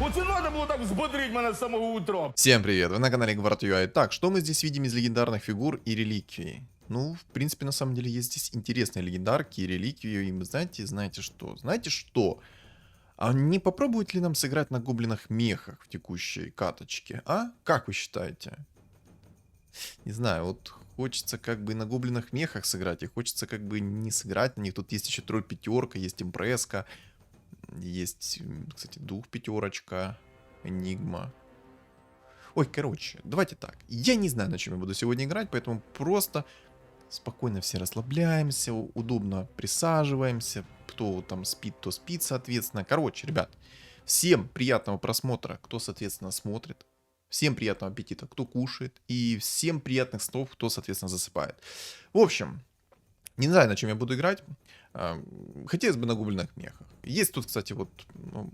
Оце надо було так взбодрить мене з самого утра. Всем привет, вы на канале Гвард.ua. Так, что мы здесь видим из легендарных фигур и реликвий? Ну, в принципе, на самом деле, есть здесь интересные легендарки и реликвии. И вы знаете что? Знаете что? А не попробует ли нам сыграть на гоблинах-мехах в текущей каточке, а? Как вы считаете? Не знаю, вот хочется как бы на гоблинах-мехах сыграть, и хочется как бы не сыграть на них. Тут есть еще тролль пятерка, есть импреска, есть, кстати, дух пятерочка, энигма. Ой, короче, давайте так. Я не знаю, на чем я буду сегодня играть, поэтому просто спокойно все расслабляемся, удобно присаживаемся. Кто там спит, то спит, соответственно. Короче, ребят, всем приятного просмотра, кто, соответственно, смотрит. Всем приятного аппетита, кто кушает. И всем приятных снов, кто, соответственно, засыпает. В общем, не знаю, на чем я буду играть. Хотелось бы на гоблинах мехах. Есть тут, кстати, вот... Ну,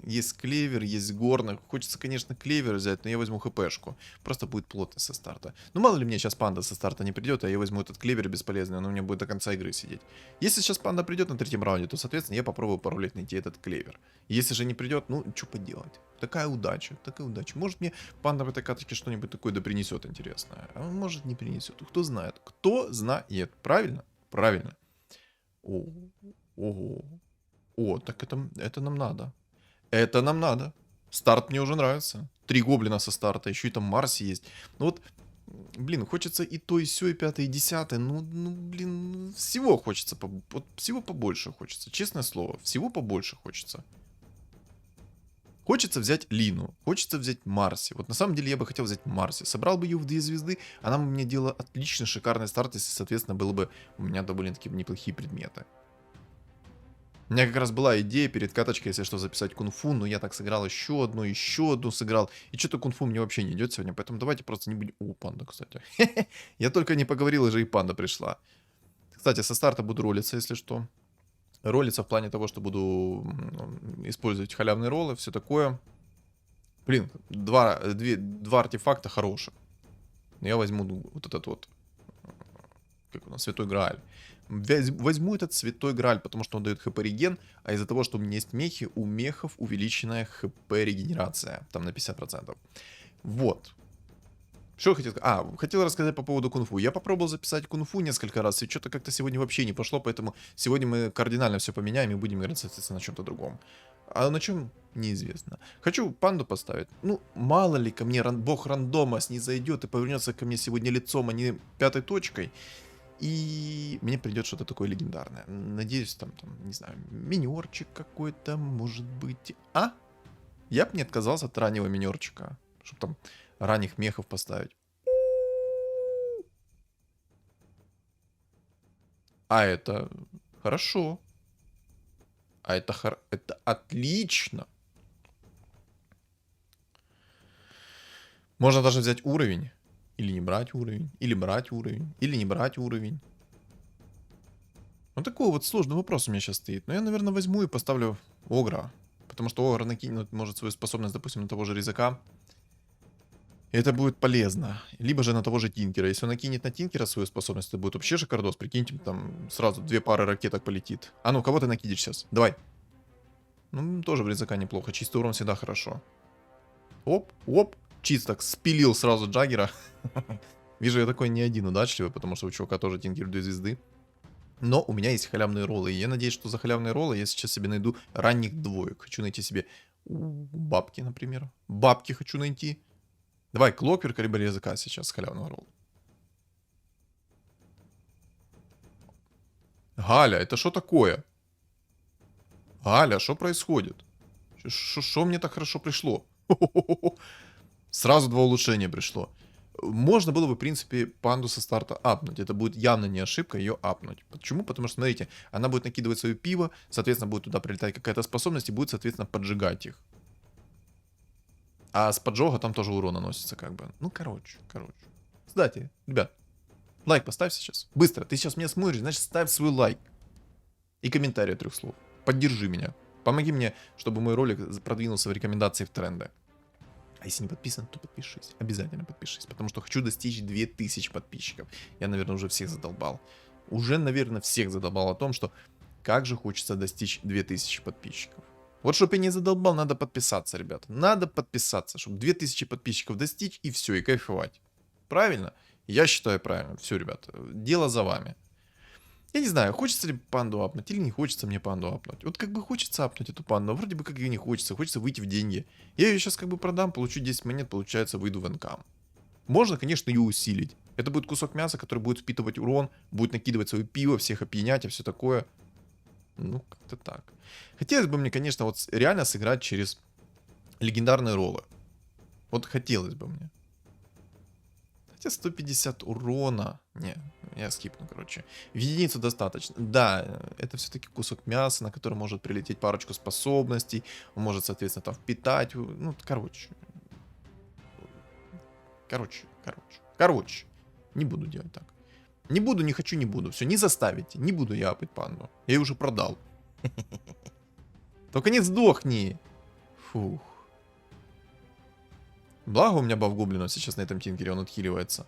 есть клевер, есть горных. Хочется, конечно, клевер взять, но я возьму хпшку. Просто будет плотно со старта. Ну, мало ли мне сейчас панда со старта не придет, а я возьму этот клевер бесполезный, он у меня будет до конца игры сидеть. Если сейчас панда придет на третьем раунде, то, соответственно, я попробую пару лет найти этот клевер. Если же не придет, ну, что поделать. Такая удача, такая удача. Может, мне панда в этой каточке что-нибудь такое да принесет интересное. А может, не принесет. Кто знает? Кто знает? Правильно? Правильно. Ого. О, так это нам надо. Это нам надо. Старт мне уже нравится. 3 гоблина со старта, еще и там Марси есть. Ну вот, блин, хочется и то, и сё, и пятое, и десятое. Ну, блин, всего хочется. Вот всего побольше хочется. Честное слово, всего побольше хочется. Хочется взять Лину, хочется взять Марси. Вот на самом деле я бы хотел взять Марси. Собрал бы ее в 2 звезды, она бы мне делала отлично шикарный старт, если, соответственно, было бы у меня довольно-таки неплохие предметы. У меня как раз была идея перед каточкой, если что, записать кунг-фу, но я так сыграл еще одну сыграл. И что-то кунг-фу мне вообще не идет сегодня, поэтому давайте просто не будем... О, панда, кстати. Я только не поговорил, уже и панда пришла. Кстати, со старта буду ролиться, если что. Ролиться в плане того, что буду использовать халявные роллы, все такое. Блин, два артефакта хороших. Я возьму вот этот вот, как у нас, Святой Грааль. Возьму этот Святой Грааль, потому что он дает хп реген, а из-за того, что у меня есть мехи, у мехов увеличенная хп регенерация, там на 50%. Вот. Что я хотел сказать? Хотел рассказать по поводу кунг-фу. Я попробовал записать кунг-фу несколько раз, и что-то как-то сегодня вообще не пошло, поэтому сегодня мы кардинально все поменяем и будем играть, соответственно, на чем-то другом. А на чем? Неизвестно. Хочу панду поставить. Ну, мало ли ко мне бог рандома снизойдет и повернется ко мне сегодня лицом, а не пятой точкой. И мне придет что-то такое легендарное. Надеюсь, там, не знаю, минерчик какой-то, может быть. Я бы не отказался от раннего минерчика, чтобы там ранних мехов поставить. А это хорошо. А это отлично. Можно даже взять уровень. Или не брать уровень. Или брать уровень. Или не брать уровень. Вот такой вот сложный вопрос у меня сейчас стоит. Но я, наверное, возьму и поставлю Огра. Потому что Огр накинет, может, свою способность, допустим, на того же Резака. И это будет полезно. Либо же на того же Тинкера. Если он накинет на Тинкера свою способность, это будет вообще шикардос. Прикиньте, там сразу 2 пары ракеток полетит. А ну, кого ты накидишь сейчас? Давай. Ну, тоже в Резака неплохо. Чистый урон всегда хорошо. Оп, оп. Чисто так спилил сразу Джаггера. Вижу, я такой не один удачливый, потому что у чувака тоже Тинкер 2 звезды. Но у меня есть халявные роллы. И я надеюсь, что за халявные роллы я сейчас себе найду ранних двоек. Хочу найти себе бабки, например. Бабки хочу найти. Давай, Клокверк либо Резака сейчас с халявного ролла. Галя, это что такое? Галя, что происходит? Что мне так хорошо пришло? Сразу 2 улучшения пришло. Можно было бы, в принципе, панду со старта апнуть. Это будет явно не ошибка ее апнуть. Почему? Потому что, смотрите, она будет накидывать свое пиво, соответственно, будет туда прилетать какая-то способность и будет, соответственно, поджигать их. А с поджога там тоже урон наносится, как бы. Ну, короче. Кстати, ребят, лайк поставь сейчас. Быстро, ты сейчас меня смотришь, значит, ставь свой лайк. И комментарий 3 слов. Поддержи меня. Помоги мне, чтобы мой ролик продвинулся в рекомендации в тренды. А если не подписан, то подпишись. Обязательно подпишись, потому что хочу достичь 2000 подписчиков. Я, наверное, уже всех задолбал. Уже, наверное, всех задолбал о том, что как же хочется достичь 2000 подписчиков. Вот чтобы я не задолбал, надо подписаться, ребята. Надо подписаться, чтобы 2000 подписчиков достичь и все, и кайфовать. Правильно? Я считаю правильно. Все, ребята, дело за вами. Я не знаю, хочется ли панду апнуть или не хочется мне панду апнуть. Вот как бы хочется апнуть эту панду, а вроде бы как и не хочется. Хочется выйти в деньги. Я ее сейчас как бы продам, получу 10 монет, получается, выйду в инкам. Можно, конечно, ее усилить. Это будет кусок мяса, который будет впитывать урон, будет накидывать свое пиво, всех опьянять и все такое. Ну, как-то так. Хотелось бы мне, конечно, вот реально сыграть через легендарные роллы. Вот хотелось бы мне. Хотя 150 урона. Не, я скипну, короче. В единицу достаточно. Да, это все-таки кусок мяса, на который может прилететь парочку способностей. Он может, соответственно, там впитать. Ну, короче. Короче. Не буду делать так. Не буду, не хочу, не буду. Все, не заставите. Не буду я апать панду. Я ее уже продал. Только не сдохни. Фух. Благо у меня баф гоблина сейчас на этом тинкере, он отхиливается.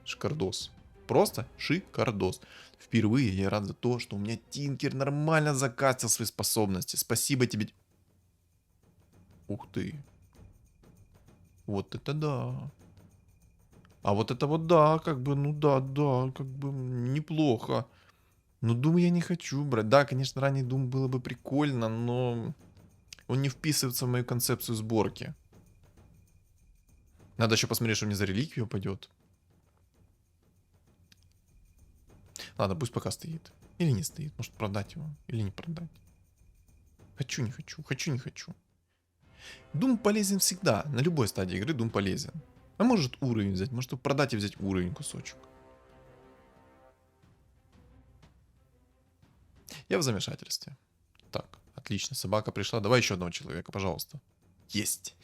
Шикардос. Просто шикардос. Впервые я рад за то, что у меня тинкер нормально закатил свои способности. Спасибо тебе. Ух ты. Вот это да. А вот это вот да, как бы, ну да, как бы неплохо. Но Doom я не хочу брать. Да, конечно, ранний Doom было бы прикольно, но он не вписывается в мою концепцию сборки. Надо еще посмотреть, что мне за реликвию пойдет. Ладно, пусть пока стоит. Или не стоит. Может продать его, или не продать. Хочу, не хочу. Хочу, не хочу. Doom полезен всегда. На любой стадии игры Doom полезен. А может уровень взять. Может продать и взять уровень кусочек. Я в замешательстве. Так, отлично. Собака пришла. Давай еще одного человека, пожалуйста. Есть.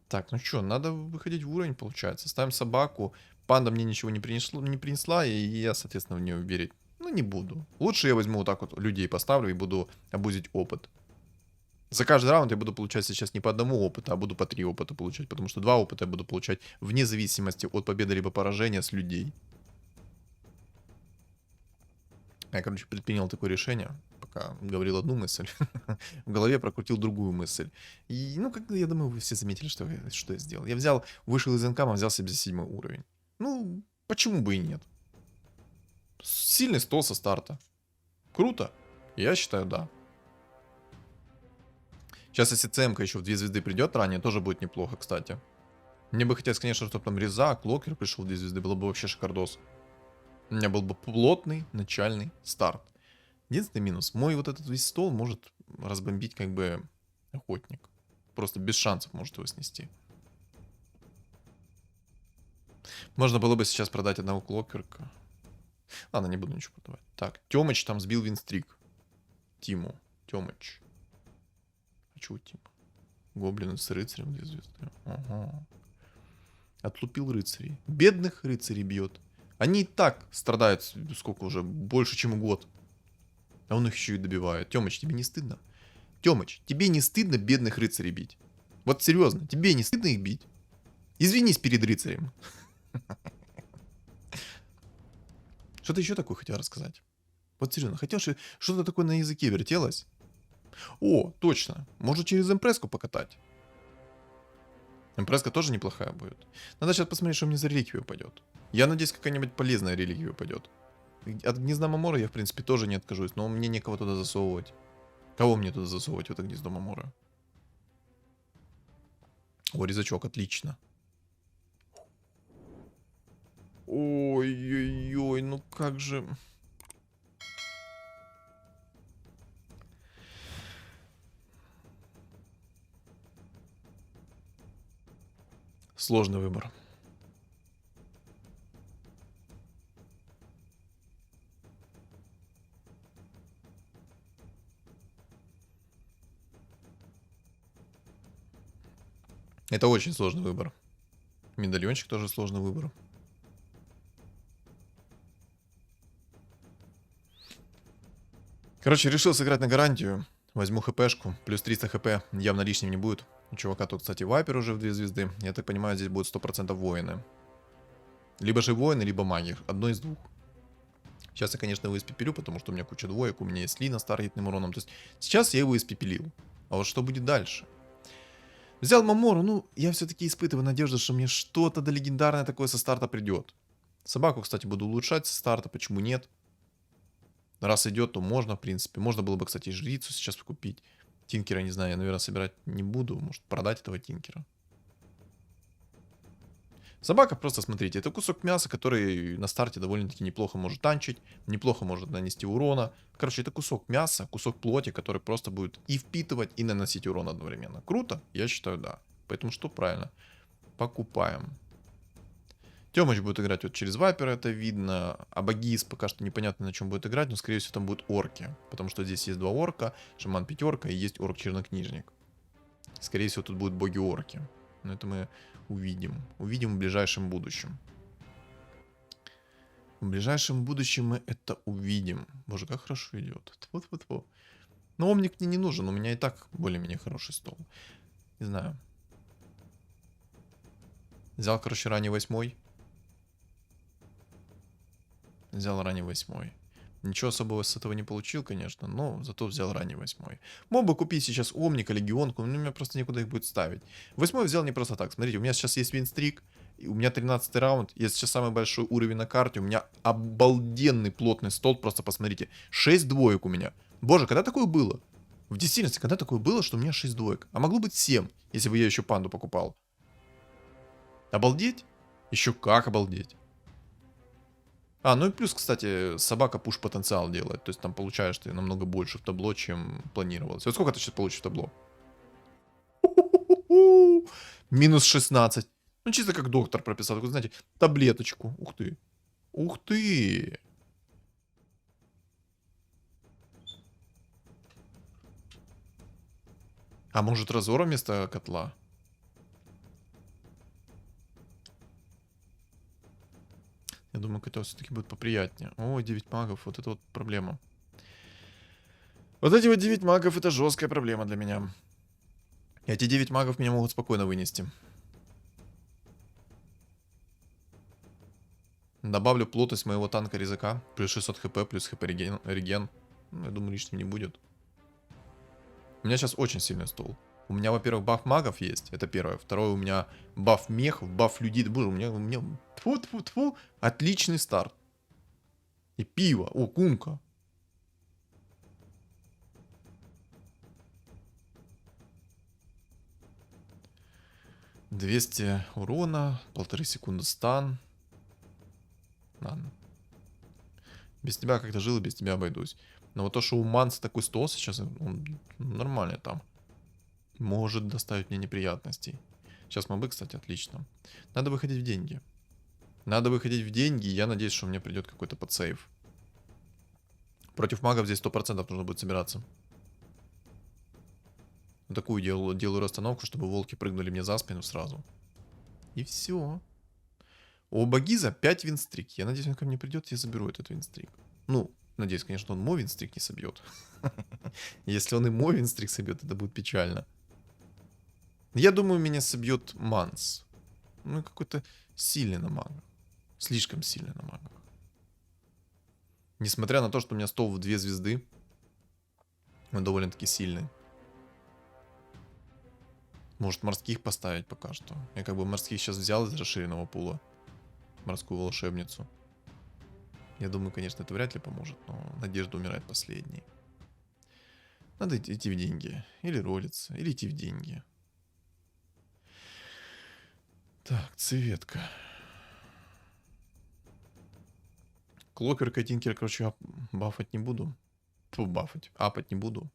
Так, ну что, надо выходить в уровень, получается. Ставим собаку. Панда мне ничего не принесла, и я, соответственно, в нее верить, ну, не буду. Лучше я возьму вот так вот людей поставлю и буду обузить опыт. За каждый раунд я буду получать сейчас не по одному опыту, а буду по 3 опыта получать, потому что 2 опыта я буду получать вне зависимости от победы либо поражения с людей. Я, короче, предпринял такое решение, пока говорил одну мысль, в голове прокрутил другую мысль. И, ну, как я думаю, вы все заметили, что я сделал. Я вышел из инкама, взял себе 7 уровень. Ну, почему бы и нет? Сильный стол со старта. Круто? Я считаю, да. Сейчас, если ЦМ-ка еще в 2 звезды придет ранее, тоже будет неплохо, кстати. Мне бы хотелось, конечно, чтобы там Реза, Клокер пришел в 2 звезды, было бы вообще шикардос. У меня был бы плотный начальный старт. Единственный минус. Мой вот этот весь стол может разбомбить как бы охотник. Просто без шансов может его снести. Можно было бы сейчас продать одного Клокерка. Ладно, не буду ничего продавать. Так, Тёмыч там сбил винстрик. Тиму. Тёмыч. Хочу Тима. Гоблин с рыцарем 2 звезды. Ага. Отлупил рыцарей. Бедных рыцарей бьет. Они и так страдают, сколько уже, больше, чем год. А он их еще и добивает. Тёмыч, тебе не стыдно? Тёмыч, тебе не стыдно бедных рыцарей бить? Вот серьезно, тебе не стыдно их бить? Извинись перед рыцарем. Что-то еще такое хотел рассказать. Вот серьезно, хотел, что-то такое на языке вертелось. О, точно. Может через импреску покатать. Импреска тоже неплохая будет. Надо сейчас посмотреть, что мне за реликвию пойдет. Я надеюсь, какая-нибудь полезная реликвия пойдет. От гнезда Мамора я, в принципе, тоже не откажусь, но мне некого туда засовывать. Кого мне туда засовывать, в это гнездо Мамора? О, резачок, отлично. Ой-ой-ой, ну как же... Сложный выбор. Это очень сложный выбор. Медальончик тоже сложный выбор. Короче, решил сыграть на гарантию. Возьму хпшку. Плюс 300 хп явно лишним не будет. У чувака тут, кстати, вайпер уже в 2 звезды. Я так понимаю, здесь будет 100% воины. Либо же воины, либо маги. Одно из двух. Сейчас я, конечно, его испепелю, потому что у меня куча двоек, у меня есть Лина с таргетным уроном. То есть сейчас я его испепелил. А вот что будет дальше? Взял Мамору, ну, я все-таки испытываю надежду, что мне что-то до легендарное такое со старта придет. Собаку, кстати, буду улучшать со старта, почему нет? Раз идет, то можно, в принципе. Можно было бы, кстати, жрицу сейчас купить. Тинкера, не знаю, я, наверное, собирать не буду. Может, продать этого Тинкера. Собака, просто смотрите, это кусок мяса, который на старте довольно-таки неплохо может танчить, неплохо может нанести урона. Короче, это кусок мяса, кусок плоти, который просто будет и впитывать, и наносить урон одновременно. Круто? Я считаю, да. Поэтому что правильно? Покупаем. Тёмыч будет играть вот через Вайпера, это видно. А Багис пока что непонятно, на чем будет играть, но, скорее всего, там будут орки. Потому что здесь есть два орка, шаман пятерка и есть орк-чернокнижник. Скорее всего, тут будут боги-орки. Но это мы увидим. Увидим в ближайшем будущем. В ближайшем будущем мы это увидим. Боже, как хорошо идет. Тьфу-тьфу-тьфу. Но омник мне не нужен, у меня и так более-менее хороший стол. Не знаю. Взял, короче, ранний 8. Взял ранний 8. Ничего особого с этого не получил, конечно, но зато взял ранний 8. Мог бы купить сейчас Омника, Легионку, но у меня просто некуда их будет ставить. 8 взял не просто так. Смотрите, у меня сейчас есть винстрик, у меня 13 раунд, есть сейчас самый большой уровень на карте, у меня обалденный плотный стол, просто посмотрите. 6 двоек у меня. Боже, когда такое было? В действительности, когда такое было, что у меня 6 двоек? А могло быть 7, если бы я еще панду покупал. Обалдеть? Еще как обалдеть. А, ну и плюс, кстати, собака пуш-потенциал делает. То есть там получаешь ты намного больше в табло, чем планировалось. Вот сколько ты сейчас получишь в табло? Минус 16. Ну, чисто как доктор прописал. Вы знаете, таблеточку. Ух ты. Ух ты. А может, разора вместо котла? Я думаю, котел все-таки будет поприятнее. О, 9 магов. Вот это вот проблема. Вот эти вот 9 магов — это жесткая проблема для меня. Эти 9 магов меня могут спокойно вынести. Добавлю плотность моего танка резака. Плюс 600 хп, плюс хп реген. Ну, я думаю, лишним не будет. У меня сейчас очень сильный стол. У меня, во-первых, баф магов есть. Это первое. Второе, у меня баф мехов, баф людей. Боже, у меня... Тьфу-тьфу-тьфу. Отличный старт. И пиво. О, кунка. $200 урона. 1,5 секунды стан. Ладно. Без тебя как-то жил и без тебя обойдусь. Но вот то, что у Манса такой стол сейчас, он нормальный там. Может доставить мне неприятностей. Сейчас мобы, кстати, отлично. Надо выходить в деньги. Надо выходить в деньги, и я надеюсь, что мне придет какой-то подсейв. Против магов здесь 100% нужно будет собираться. Вот такую делаю расстановку, чтобы волки прыгнули мне за спину сразу. И все. У Багиза 5 винстрик. Я надеюсь, он ко мне придет, я заберу этот винстрик. Ну, надеюсь, конечно, он мой винстрик не собьет. Если он и мой винстрик собьет, это будет печально. Я думаю, меня собьет Манс. Ну, какой-то сильный на магах. Слишком сильный на магах. Несмотря на то, что у меня стол в 2 звезды, он довольно-таки сильный. Может, морских поставить пока что. Я как бы морских сейчас взял из расширенного пула. Морскую волшебницу. Я думаю, конечно, это вряд ли поможет, но надежда умирает последней. Надо идти в деньги. Или ролиться, или идти в деньги. Так, цветка. Клокер, Тинкер, короче, бафать не буду. Фу, бафать. Апать не буду.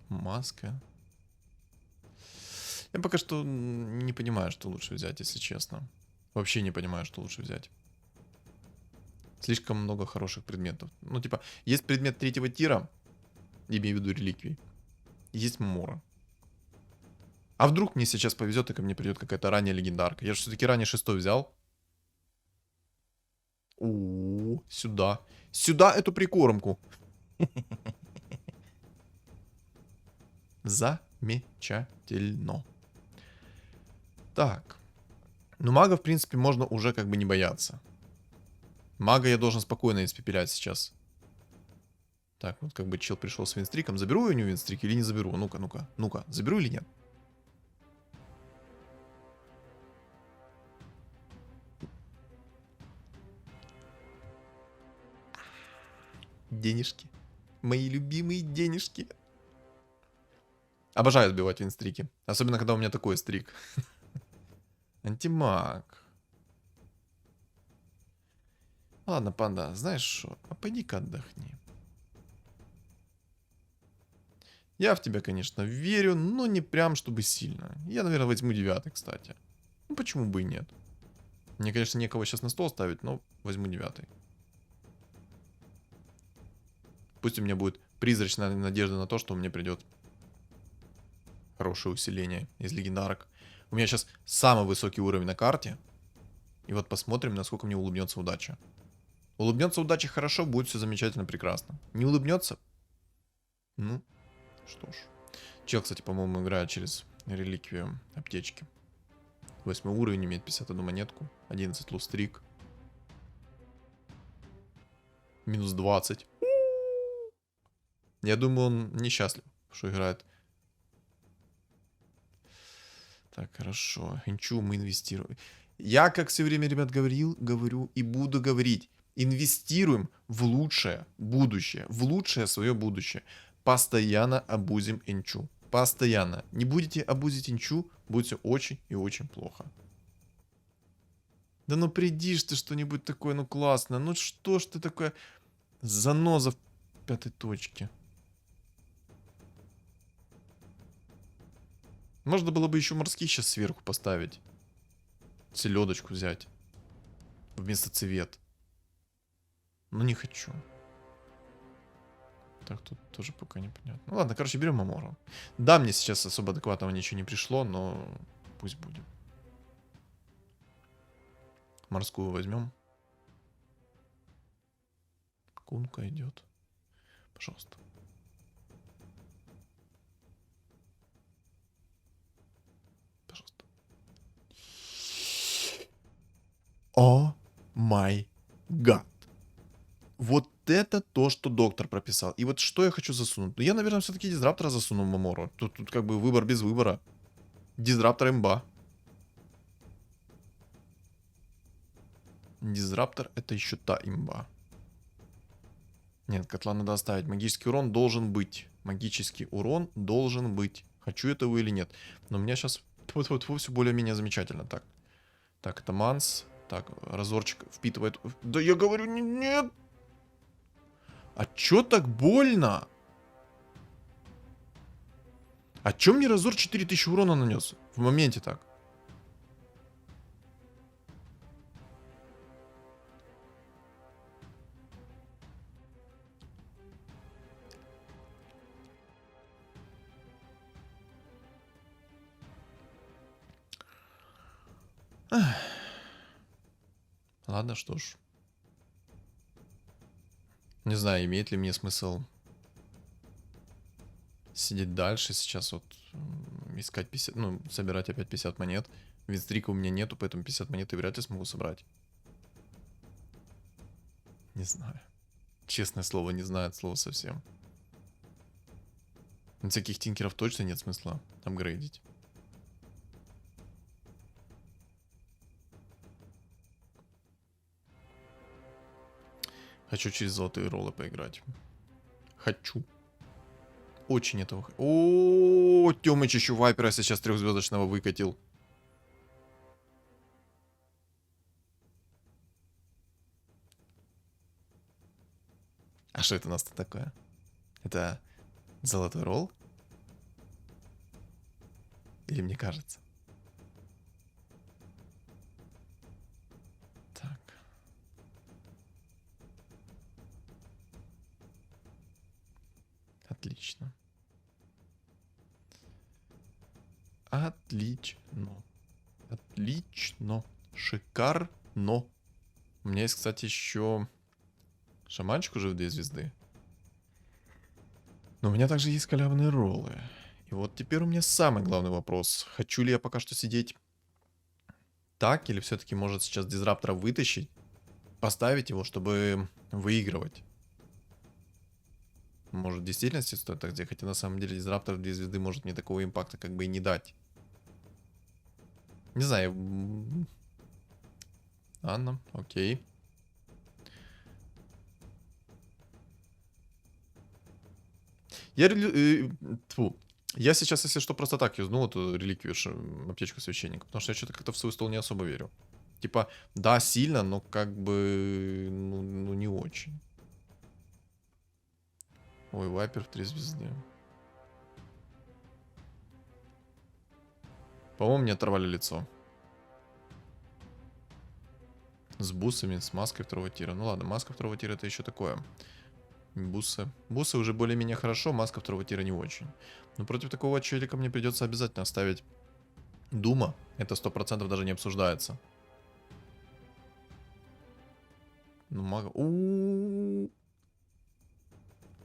Маска. Я пока что не понимаю, что лучше взять, если честно. Вообще не понимаю, что лучше взять. Слишком много хороших предметов. Ну, типа, есть предмет 3-го тира, имею в виду реликвии. Есть Мора. А вдруг мне сейчас повезет, и ко мне придет какая-то ранняя легендарка. Я же все-таки ранее 6-й взял. О, сюда. Сюда эту прикормку. Замечательно. Так. Ну, мага, в принципе, можно уже как бы не бояться. Мага я должен спокойно испепелять сейчас. Так, вот как бы чел пришел с винстриком. Заберу я у него винстрик или не заберу? Ну-ка, ну-ка, ну-ка. Заберу или нет? Денежки. Мои любимые денежки. Обожаю сбивать винстрики. Особенно, когда у меня такой стрик. Антимаг. Ладно, панда, знаешь что? А пойди-ка отдохни. Я в тебя, конечно, верю, но не прям чтобы сильно. Я, наверное, возьму 9, кстати. Ну, почему бы и нет? Мне, конечно, некого сейчас на стол ставить, но возьму 9. Пусть у меня будет призрачная надежда на то, что мне придет хорошее усиление из легендарок. У меня сейчас самый высокий уровень на карте. И вот посмотрим, насколько мне улыбнется удача. Улыбнется удача хорошо, будет все замечательно, прекрасно. Не улыбнется? Ну, что ж. Чел, кстати, по-моему, играет через реликвию аптечки. 8 уровень, имеет 51 монетку. 11 лустрик. Минус 20. Я думаю, он несчастлив, что играет. Так, хорошо. Инчу мы инвестируем. Я, как все время, ребят, говорю и буду говорить. Инвестируем в лучшее будущее. В лучшее свое будущее. Постоянно абузим инчу. Постоянно. Не будете абузить инчу, будет все очень и очень плохо. Да ну приди ж ты что-нибудь такое, ну классно. Ну что ж ты такое заноза в 5 точке. Можно было бы еще морских сейчас сверху поставить. Селедочку взять. Вместо цвет. Но не хочу. Так, тут тоже пока непонятно. Ну ладно, короче, берем Мамору. Да, мне сейчас особо адекватного ничего не пришло, но пусть будет. Морскую возьмем. Кунка идет. Пожалуйста. Пожалуйста. О май гад. Вот это то, что доктор прописал. И вот что я хочу засунуть? Ну, я, наверное, все-таки дизраптора засуну в Мамору. Тут как бы выбор без выбора. Дизраптор имба. Дизраптор это еще та имба. Нет, котла надо оставить. Магический урон должен быть. Магический урон должен быть. Хочу этого или нет. Но у меня сейчас все более-менее замечательно. Так. Так, это манс. Так, разорчик впитывает. Да я говорю, нет. А чё так больно? А чё мне разор 4000 урона нанес? В моменте так. Ах. Ладно, что ж. Не знаю, имеет ли мне смысл сидеть дальше. Сейчас вот искать 50, ну, собирать опять 50 монет. Винстрика у меня нету, поэтому 50 монет и вряд ли смогу собрать. Не знаю. Честное слово, не знаю от слова совсем. На всяких тинкеров точно нет смысла апгрейдить. Хочу через золотые роллы поиграть. Хочу. Очень этого. О, Тёмыч еще вайпера сейчас трехзвездочного выкатил. А что это у нас-то такое? Это золотой ролл? Или мне кажется? Так. Отлично. Отлично. Отлично. Шикарно. У меня есть, кстати, еще шаманчик уже в 2 звезды. Но у меня также есть халявные роллы. И вот теперь у меня самый главный вопрос. Хочу ли я пока что сидеть так, или все-таки может сейчас дизраптора вытащить, поставить его, чтобы выигрывать. Может, в действительности стоит так сделать, хотя на самом деле дизраптор 2 звезды может мне такого импакта как бы и не дать. Не знаю. Ладно, окей. Тьфу. Я сейчас, если что, просто так юзнул эту реликвию, аптечку священника, потому что я что-то как-то в свой стол не особо верю. Типа, да, сильно, но как бы, ну не очень. Ой, вайпер в 3 звезды. По-моему, мне оторвали лицо. С бусами, с маской второго тира. Ну ладно, маска второго тира это еще такое. Бусы. Бусы уже более-менее хорошо, маска второго тира не очень. Но против такого челика мне придется обязательно оставить Дума. Это 100% даже не обсуждается. Ну, мага...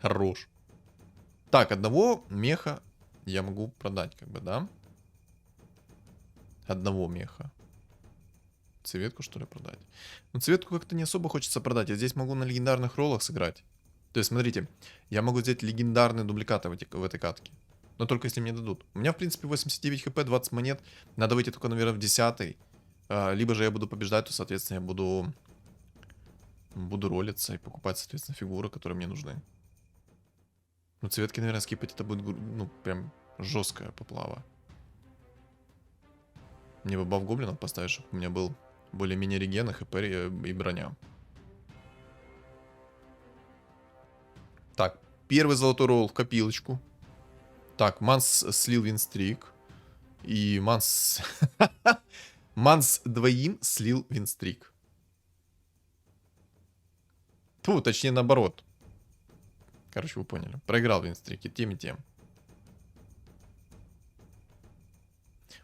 Хорош. Так, одного меха я могу продать, как бы, да? Одного меха. Цветку, что ли, продать? Ну, цветку как-то не особо хочется продать. Я здесь могу на легендарных роллах сыграть. То есть, смотрите, я могу взять легендарные дубликаты в этой катке. Но только если мне дадут. У меня, в принципе, 89 хп, 20 монет. Надо выйти только, наверное, в 10-й. Либо же я буду побеждать, то, соответственно, я буду ролиться и покупать, соответственно, фигуры, которые мне нужны. Ну, цветки, наверное, скипать это будет, ну, прям жесткая поплава. Мне бы баф гоблинов поставить, чтобы у меня был более-менее реген, хп и броня. Так, первый золотой ролл в копилочку. Так, Манс слил винстрик. И Манс... Манс двоим слил винстрик. Тьфу, точнее наоборот. Короче, вы поняли. Проиграл винстрик и тем, и тем.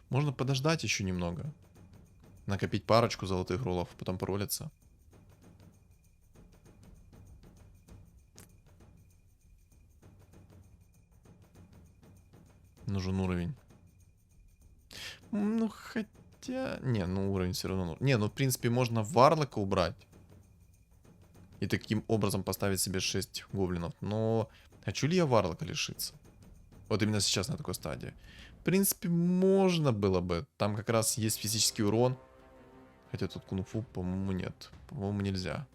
Можно подождать еще немного. Накопить парочку золотых роллов, потом поролиться. Нужен уровень. Ну, хотя... Не, ну уровень все равно... Не, ну, в принципе, можно Варлока убрать. И таким образом поставить себе 6 гоблинов. Но хочу ли я Варлока лишиться? Вот именно сейчас на такой стадии. В принципе, можно было бы. Там как раз есть физический урон. Хотя тут кунг-фу, по-моему, нет. По-моему, нельзя.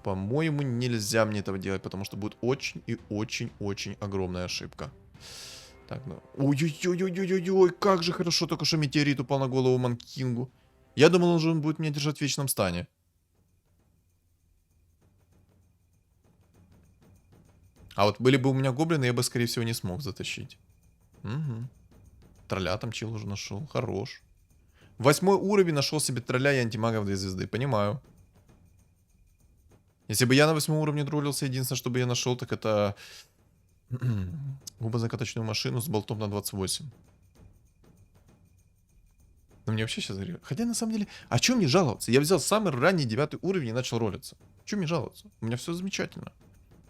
По-моему, нельзя мне этого делать, потому что будет очень и очень-очень огромная ошибка. Так, ну... Ой-ой-ой-ой-ой-ой, как же хорошо только что метеорит упал на голову Манкингу. Я думал, он же будет меня держать в вечном стане. А вот были бы у меня гоблины, я бы, скорее всего, не смог затащить. Угу. Тролля там чел уже нашел. Хорош. 8-й уровень нашел себе тролля и антимага в 2 звезды. Понимаю. Если бы я на 8-м уровне дролился, единственное, что бы я нашел, так это... губозакаточную машину с болтом на 28. Но мне вообще сейчас... Хотя, на самом деле... А чё мне жаловаться? Я взял самый ранний 9-й уровень и начал ролиться. Чё мне жаловаться? У меня все замечательно.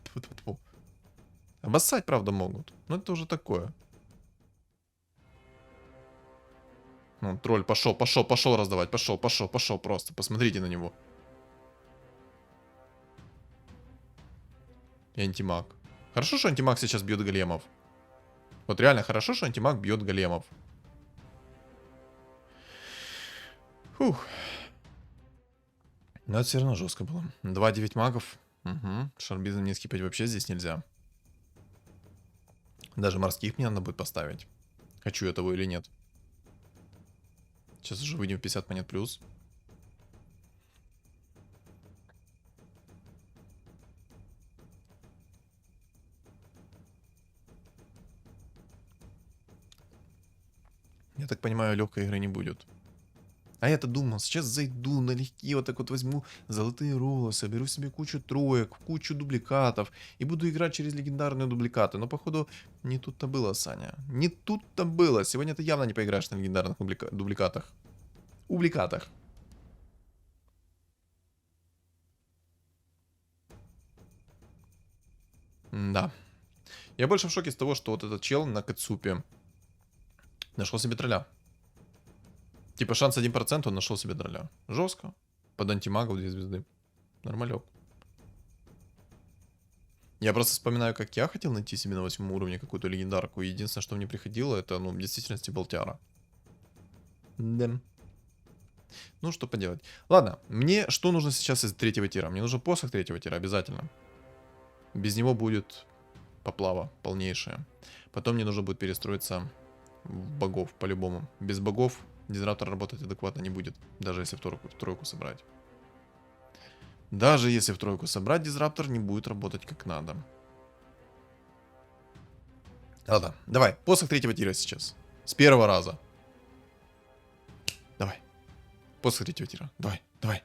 Тьфу-тьфу-тьфу. Обоссать, правда, могут. Но это уже такое. Ну, тролль пошел, пошел, пошел раздавать. Пошел, пошел, пошел просто. Посмотрите на него. И антимаг. Хорошо, что антимаг сейчас бьет големов. Вот реально хорошо, что антимаг бьет големов. Фух. Но это все равно жестко было. 2-9 магов. Угу. Шарбизм не скипать вообще здесь нельзя. Даже морских мне надо будет поставить. Хочу я того или нет. Сейчас уже выйдем в 50 монет плюс. Я так понимаю, легкой игры не будет. А я-то думал, сейчас зайду налегке, вот так вот возьму золотые роллы, соберу себе кучу троек, кучу дубликатов и буду играть через легендарные дубликаты. Но, походу, не тут-то было, Саня. Не тут-то было. Сегодня ты явно не поиграешь на легендарных дубликатах. Убликатах. Да. Я больше в шоке с того, что вот этот чел на Кацупе нашел себе тролля. Типа шанс 1%, он нашел себе дроля. Жестко. Под антимагов 2 звезды. Нормалек. Я просто вспоминаю, как я хотел найти себе на 8 уровне какую-то легендарку. И единственное, что мне приходило, это, ну, в действительности болтяра. Да. Ну, что поделать. Ладно, мне что нужно сейчас из 3-го тира? Мне нужен посох 3-го тира обязательно. Без него будет поплава полнейшая. Потом мне нужно будет перестроиться в богов, по-любому. Без богов дизраптор работать адекватно не будет. Даже если в тройку собрать. Даже если в тройку собрать, дизраптор не будет работать как надо. Ладно, давай, посох 3-го тира сейчас. С первого раза. Давай. Посох 3-го тира. Давай, давай.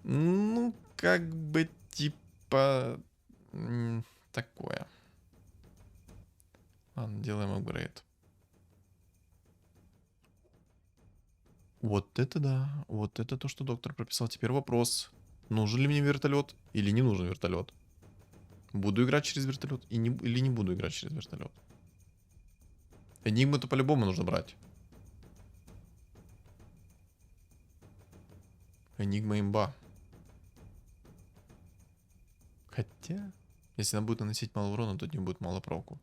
Ну, как бы, типа... такое. Ладно, делаем апгрейд. Вот это да. Вот это то, что доктор прописал. Теперь вопрос. Нужен ли мне вертолет или не нужен вертолет? Буду играть через вертолет или не буду играть через вертолет? Энигму-то по-любому нужно брать. Энигма имба. Хотя, если она будет наносить мало урона, то от нее будет мало проку.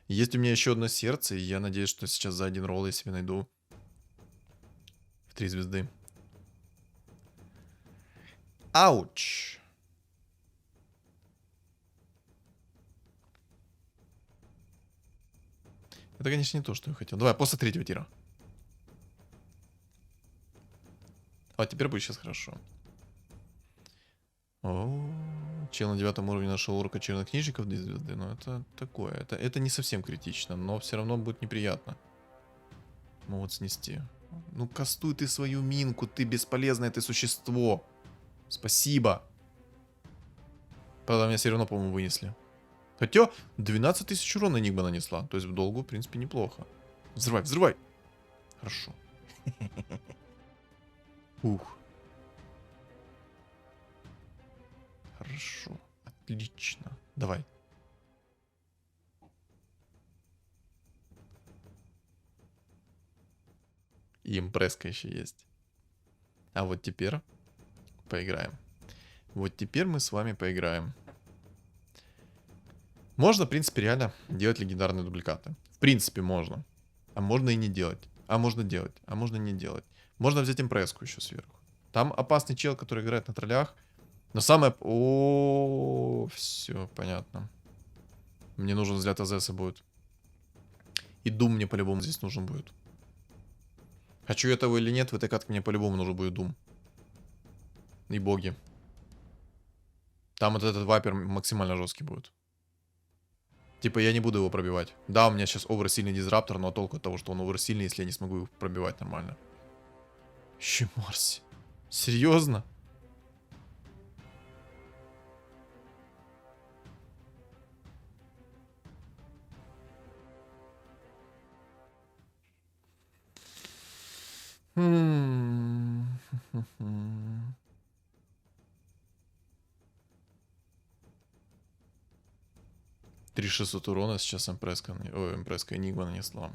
Есть у меня еще одно сердце, и я надеюсь, что сейчас за один ролл я себе найду в 3 звезды. Ауч. Это, конечно, не то, что я хотел. Давай, после 3-го тира. А теперь будет сейчас хорошо. О, чел на 9 уровне нашел урока чернокнижников 2 звезды. Но это такое. Это не совсем критично, но все равно будет неприятно. Могут снести. Ну, кастуй ты свою минку, ты бесполезное ты существо. Спасибо. Правда, меня все равно, по-моему, вынесли. Хотя 12 тысяч урона Энигма нанесла. То есть в долгу, в принципе, неплохо. Взрывай, взрывай. Хорошо. Ух. Хорошо. Отлично. Давай. И импресска еще есть. А вот теперь поиграем. Вот теперь мы с вами поиграем. Можно, в принципе, реально делать легендарные дубликаты. В принципе, можно. А можно и не делать. А можно делать. А можно не делать. Можно взять импресску еще сверху. Там опасный чел, который играет на троллях. Но самое... О, все, понятно. Мне нужен взгляд АЗСа будет. И Дум мне по-любому здесь нужен будет. Хочу я того или нет, в этой катке мне по-любому нужен будет Дум. И боги. Там вот этот вайпер максимально жесткий будет. Типа я не буду его пробивать. Да, у меня сейчас оверсильный дизраптор, но толку от того, что он оверсильный, если я не смогу его пробивать нормально. Еще Марси. Серьезно? М-м-м. 3600 урона сейчас импресска, импресска Энигма нанесла.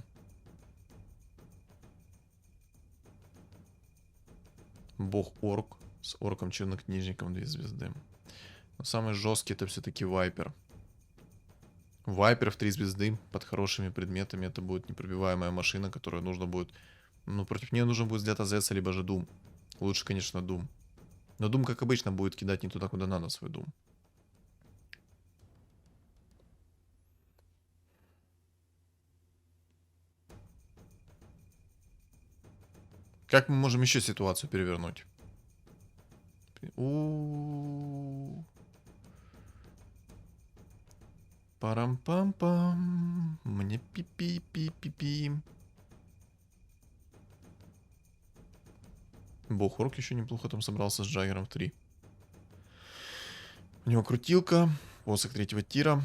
Бог орк с орком чернокнижником 2 звезды. Но самый жесткий это все-таки вайпер. Вайпер в 3 звезды под хорошими предметами. Это будет непробиваемая машина, которую нужно будет... Ну, против нее нужно будет взять АЗС, либо же Дум. Лучше, конечно, Дум. Но Дум, как обычно, будет кидать не туда, куда надо свой Дум. Как мы можем еще ситуацию перевернуть? Парам-пам-пам. Мне пи-пи-пи-пи-пи. Бог орк еще неплохо там собрался с Джаггером в 3. У него крутилка. Посох 3-го тира.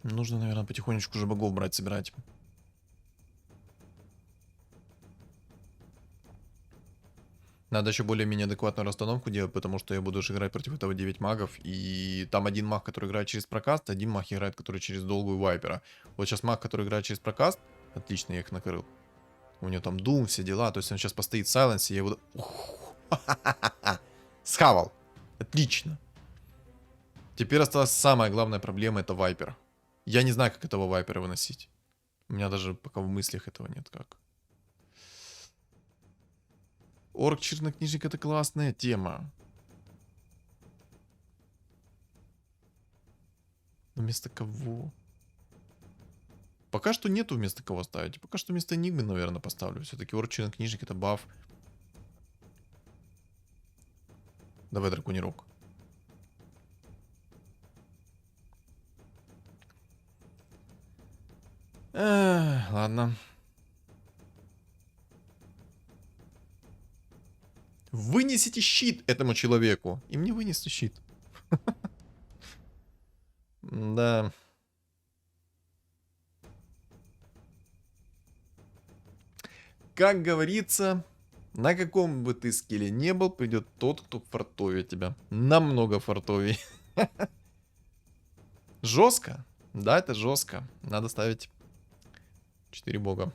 Нужно, наверное, потихонечку уже богов брать, собирать. Надо еще более-менее адекватную расстановку делать, потому что я буду же играть против этого 9 магов, и там один маг, который играет через прокаст, один маг играет, который через долгую вайпера. Вот сейчас маг, который играет через прокаст, отлично, я их накрыл. У него там дум, все дела, то есть он сейчас постоит в сайленсе, я его... Схавал. Отлично. Теперь осталась самая главная проблема, это вайпер. Я не знаю, как этого вайпера выносить. У меня даже пока в мыслях этого нет как. Орк чернокнижник это классная тема. Но вместо кого? Пока что нету вместо кого ставить. Пока что вместо Энигмы, наверное, поставлю. Все-таки орк чернокнижник это баф. Давай, драконий рог. Ладно. Вынесите щит этому человеку. И мне вынесли щит. Да. Как говорится, на каком бы ты скилле не был, придет тот, кто фартовее тебя. Намного фартовее. Жестко. Да, это жестко. Надо ставить 4 бога.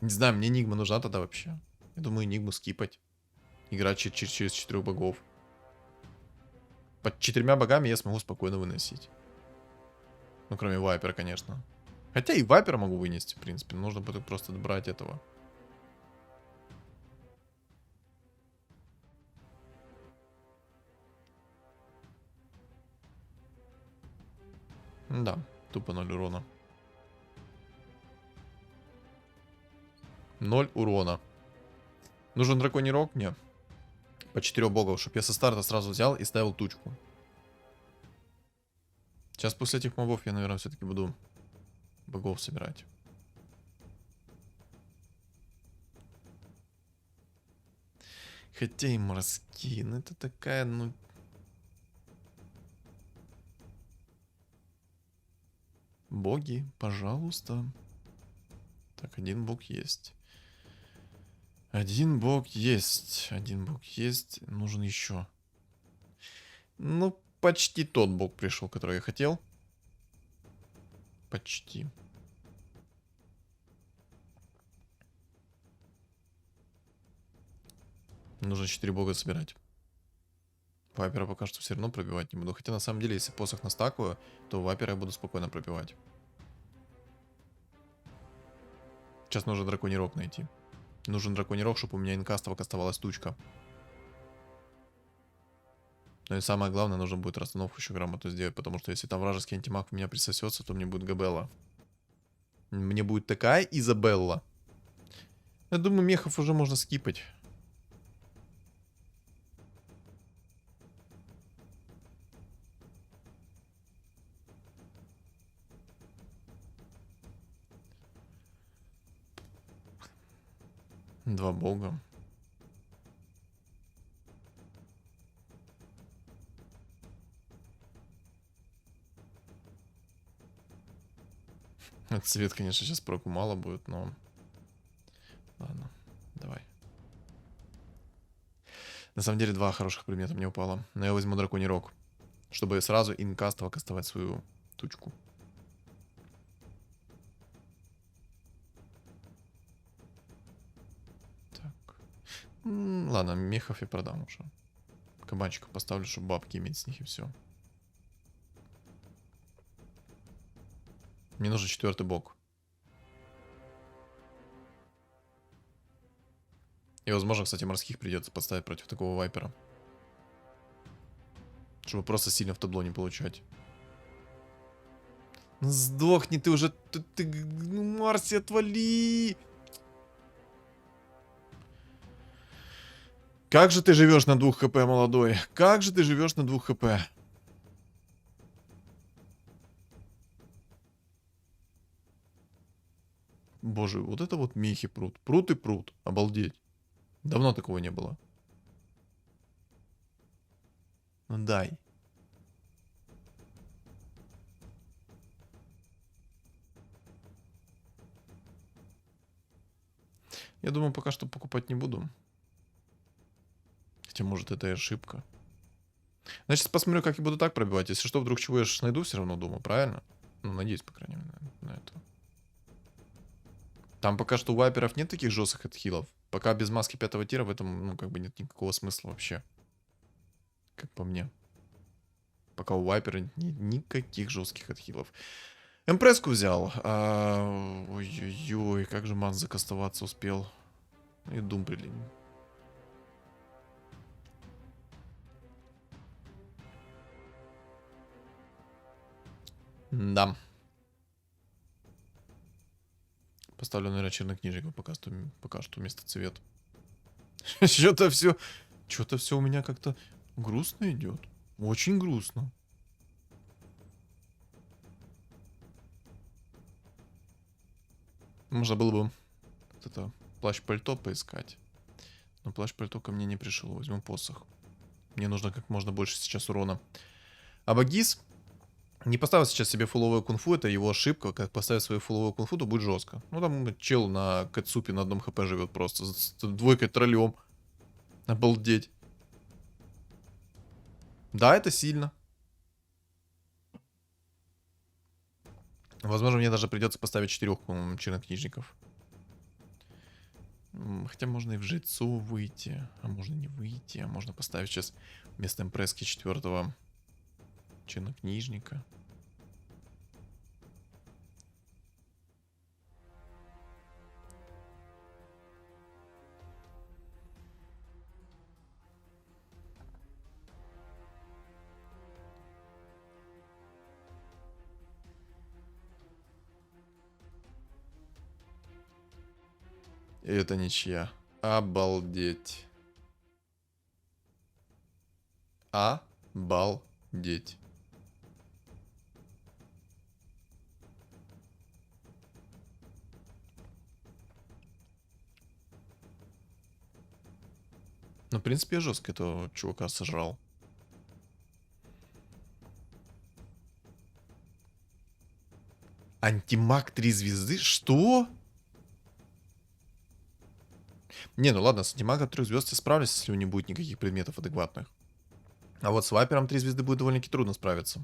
Не знаю, мне Энигма нужна тогда вообще. Я думаю, Энигму скипать. Играть через 4 богов. Под 4 богами я смогу спокойно выносить. Ну, кроме Вайпера, конечно. Хотя и Вайпера могу вынести, в принципе. Нужно будет просто брать этого. Да, тупо 0 урона. 0 урона. Нужен драконий рог мне. По 4 богов, чтобы я со старта сразу взял и ставил тучку. Сейчас после этих мобов я, наверное, все-таки буду богов собирать. Хотя и морские, ну это такая, ну... Боги, пожалуйста. Так, один бог есть. Один бог есть. Один бог есть. Нужен еще. Ну, почти тот бог пришел, который я хотел. Почти. Нужно 4 бога собирать. Вайпера пока что все равно пробивать не буду. Хотя на самом деле, если посох настакую, то вайпера я буду спокойно пробивать. Сейчас нужно драконий рог найти. Нужен драконий рог, чтобы у меня инкастовок оставалась тучка. Ну и самое главное, нужно будет расстановку еще грамотно сделать, потому что если там вражеский антимаг у меня присосется, то мне будет Габелла. Мне будет такая Изабелла. Я думаю, мехов уже можно скипать. Два бога. Цвет, конечно, сейчас проку мало будет, но... Ладно, давай. На самом деле, два хороших предмета мне упало. Но я возьму драконий рог, чтобы сразу инкастово кастовать свою тучку. Так. Ладно, мехов я продам уже. Кабанчиков поставлю, чтобы бабки иметь с них и все. Мне нужен 4-й бог. И, возможно, кстати, морских придется подставить против такого вайпера. Чтобы просто сильно в табло не получать. Ну, сдохни ты уже. Ну, Марси, отвали! Как же ты живешь на 2 хп, молодой? Как же ты живешь на 2 хп? Боже, вот это вот мехи прут. Прут и прут. Обалдеть. Давно такого не было. Ну дай. Я думаю, пока что покупать не буду. Хотя, может, это и ошибка. Значит, посмотрю, как я буду так пробивать. Если что, вдруг чего я ж найду все равно, думаю, правильно? Ну, надеюсь, по крайней мере, на это. Там пока что у вайперов нет таких жестких отхилов. Пока без маски 5-го тира в этом, ну, как бы нет никакого смысла вообще. Как по мне. Пока у вайпера нет никаких жестких отхилов. Эмпреску взял. Ой-ой-ой, как же Ман закастоваться успел. И Дум прилин. Да. Поставлю, наверное, чернокнижников пока что вместо цвет. Что-то все у меня как-то грустно идет. Очень грустно. Можно было бы вот это плащ-пальто поискать. Но плащ-пальто ко мне не пришел. Возьму посох. Мне нужно как можно больше сейчас урона. А Багис не поставил сейчас себе фуловую кунфу. Это его ошибка. Как поставить свою фуловую кунфу, то будет жестко. Ну там чел на Кэтсупе на одном хп живет просто. С двойкой троллем. Обалдеть. Да, это сильно. Возможно, мне даже придется поставить 4 чернокнижников. Хотя можно и в жрецу выйти. А можно не выйти. А можно поставить сейчас вместо импрески 4-го чернокнижника. И это ничья. Обалдеть. Обалдеть. Ну, в принципе, я жестко этого чувака сожрал. Антимаг 3 звезды? Что? Не, ну ладно, с антимагом 3 звезд я справлюсь, если у него не будет никаких предметов адекватных. А вот с вайпером 3 звезды будет довольно-таки трудно справиться.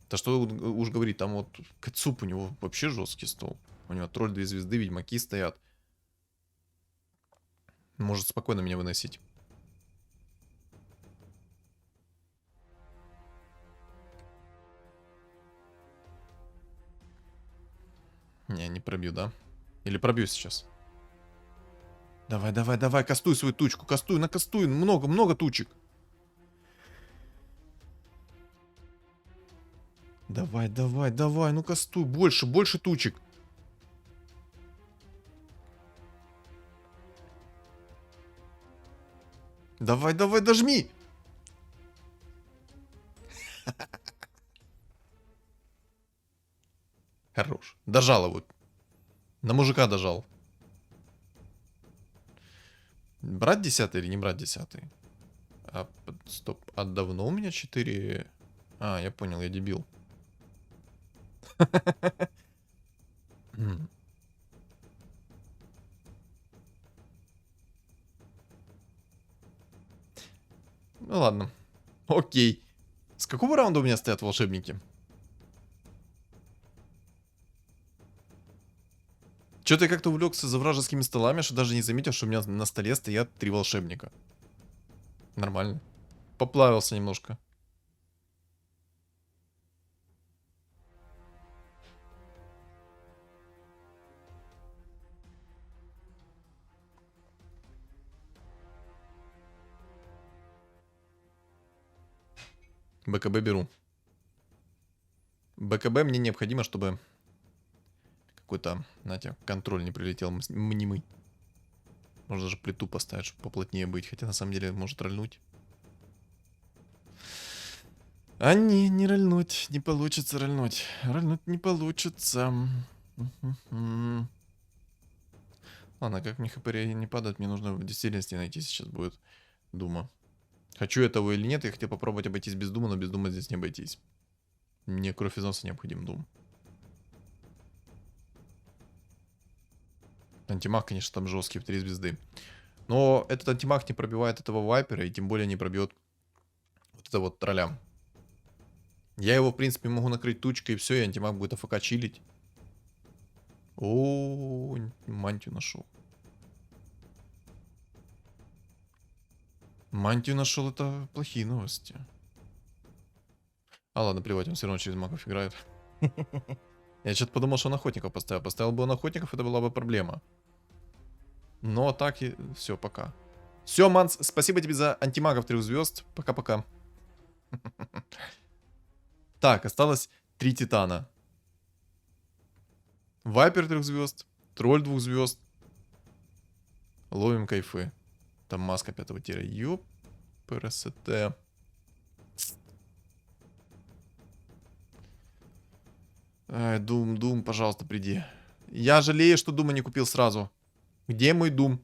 Да что уж говорить, там вот Кэтсуп у него вообще жесткий стол. У него тролль 2 звезды, ведьмаки стоят. Может спокойно меня выносить. Не пробью, да? Или пробью сейчас? Давай, давай, давай, кастуй свою тучку, кастуй, накастуй, много тучек. Давай, давай, давай, ну кастуй, больше тучек. Давай, давай, дожми. Хорош, дожал его. На мужика дожал. Брать 10-й или не брать 10-й? Стоп, а давно у меня 4... А, я понял, я дебил. Ну ладно. Окей. С какого раунда у меня стоят волшебники? Что-то я как-то увлекся за вражескими столами, что даже не заметил, что у меня на столе стоят 3 волшебника. Нормально. Поплавился немножко. БКБ беру. БКБ мне необходимо, чтобы какой-то, знаете, контроль не прилетел мнимый. Можно даже плиту поставить, чтобы поплотнее быть. Хотя на самом деле может рольнуть. А не рольнуть. Не получится рольнуть. Рольнуть не получится. Ладно, как мне хп не падает, мне нужно в действительности найти сейчас будет Дума. Хочу этого или нет, я хотел попробовать обойтись без Дума, но без Дума здесь не обойтись. Мне кровь из носа необходим Дум. Антимаг, конечно, там жесткий в 3 звезды. Но этот антимаг не пробивает этого вайпера, и тем более не пробьет вот это вот тролля. Я его, в принципе, могу накрыть тучкой, и все, и антимаг будет АФК чилить. О, мантию нашел. Мантию нашел, это плохие новости. А ладно, плевать, он все равно через магов играет. Я что-то подумал, что он охотников поставил. Поставил бы он охотников, это была бы проблема. Но так и все, пока. Все, Манс, спасибо тебе за антимагов 3 звезд. Пока-пока. Так, осталось 3 титана. Вайпер 3 звезд, тролль 2 звезд. Ловим кайфы. Там маска 5 тира. Ёп, ПРСТ. Ай, Дум, пожалуйста, приди. Я жалею, что Дума не купил сразу. Где мой Дум?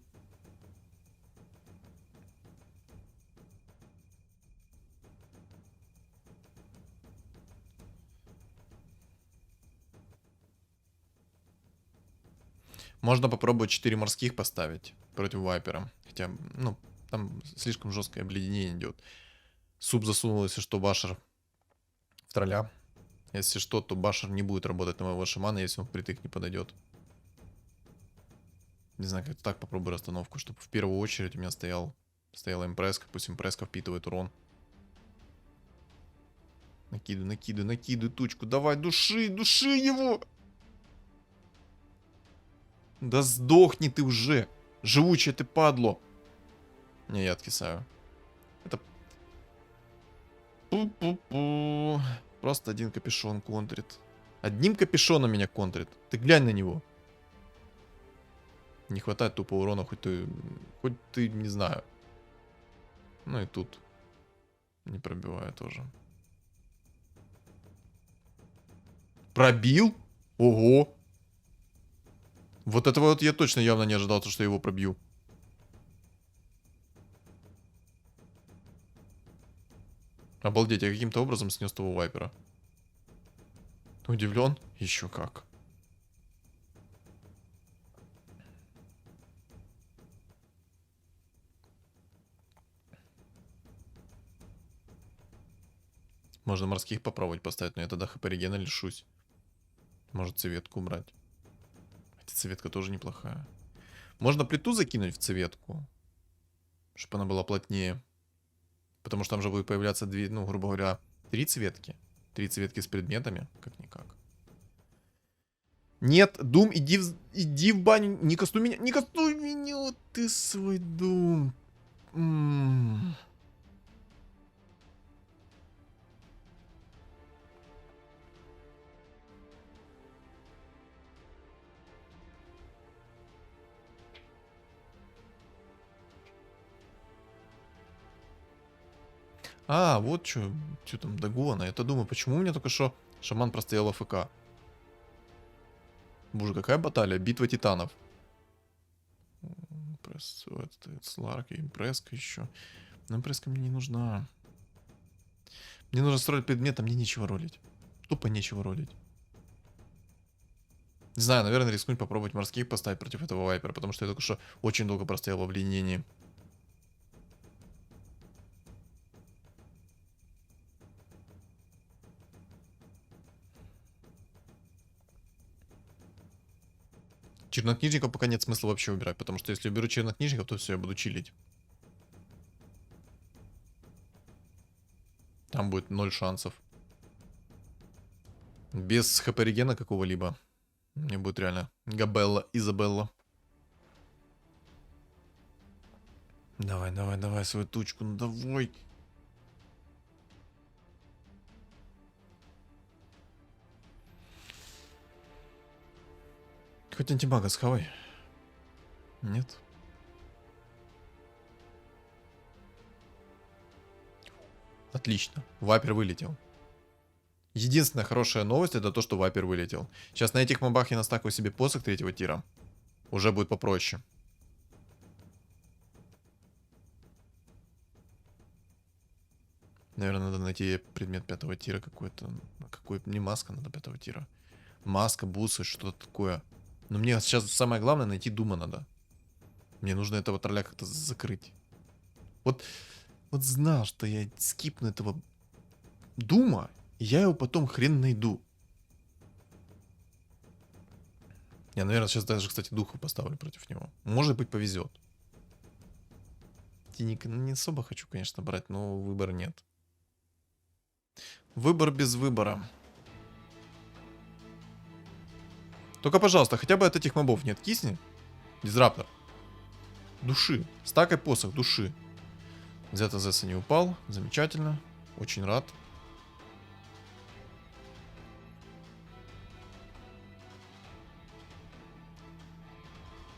Можно попробовать 4 морских поставить против Вайпера. Хотя, ну, там слишком жесткое обледенение идет. Суп засунул, если что, Башер в тролля. Если что, то Башер не будет работать на моего шамана, если он впритык не подойдет. Не знаю, как так попробую расстановку, чтобы в первую очередь у меня стояла импресска. Пусть импресска впитывает урон. Накидывай тучку. Давай, души его! Да сдохни ты уже! Живучая ты, падло! Не, я откисаю. Это... Пу-пу-пу. Просто один капюшон контрит. Одним капюшоном меня контрит. Ты глянь на него. Не хватает тупо урона, хоть ты, не знаю. Ну и тут. Не пробиваю тоже. Пробил? Ого! Вот этого вот я точно явно не ожидал, что я его пробью. Обалдеть, я каким-то образом снес того вайпера. Удивлен? Еще как. Можно морских попробовать поставить, но я тогда хп регена лишусь. Может цветку убрать. Хотя цветка тоже неплохая. Можно плиту закинуть в цветку, чтобы она была плотнее. Потому что там же будет появляться две, ну, грубо говоря, 3 цветки. 3 цветки с предметами, как-никак. Нет, Дум, иди в баню. Не кастуй меня, не кастуй меня, вот ты свой Дум. А, вот что там, догона. Я-то думаю, почему у меня только что шаман простоял АФК? Боже, какая баталия? Битва титанов. Сларк и импресска еще. Но импресска мне не нужна. Мне нужно строить предмет, а мне нечего ролить. Тупо нечего ролить. Не знаю, наверное, рискнуть попробовать морских поставить против этого вайпера, потому что я только что очень долго простоял в обледенении. Чернокнижников пока нет смысла вообще убирать, потому что если уберу чернокнижников, то все, я буду чилить. Там будет 0 шансов. Без хп регена какого-либо. Мне будет реально Габелла, Изабелла. Давай свою тучку, ну давай. Хоть антимага схавай. Нет. Отлично. Вайпер вылетел. Единственная хорошая новость это то, что вайпер вылетел. Сейчас на этих мобах я настакаю себе посох 3 тира. Уже будет попроще. Наверное, надо найти предмет 5 тира какой-то. Не маска, надо 5 тира. Маска, бусы, что-то такое. Но мне сейчас самое главное найти Дума надо. Мне нужно этого тролля как-то закрыть. Вот, вот знал, что я скипну этого дума, и я его потом хрен найду. Я, наверное, сейчас даже, кстати, духа поставлю против него. Может быть, повезет. Денег не особо хочу, конечно, брать, но выбора нет. Выбор без выбора. Только, пожалуйста, хотя бы от этих мобов не откисни. Дизраптор. Души. Стакай посох, души. Зета Зеса не упал. Замечательно. Очень рад.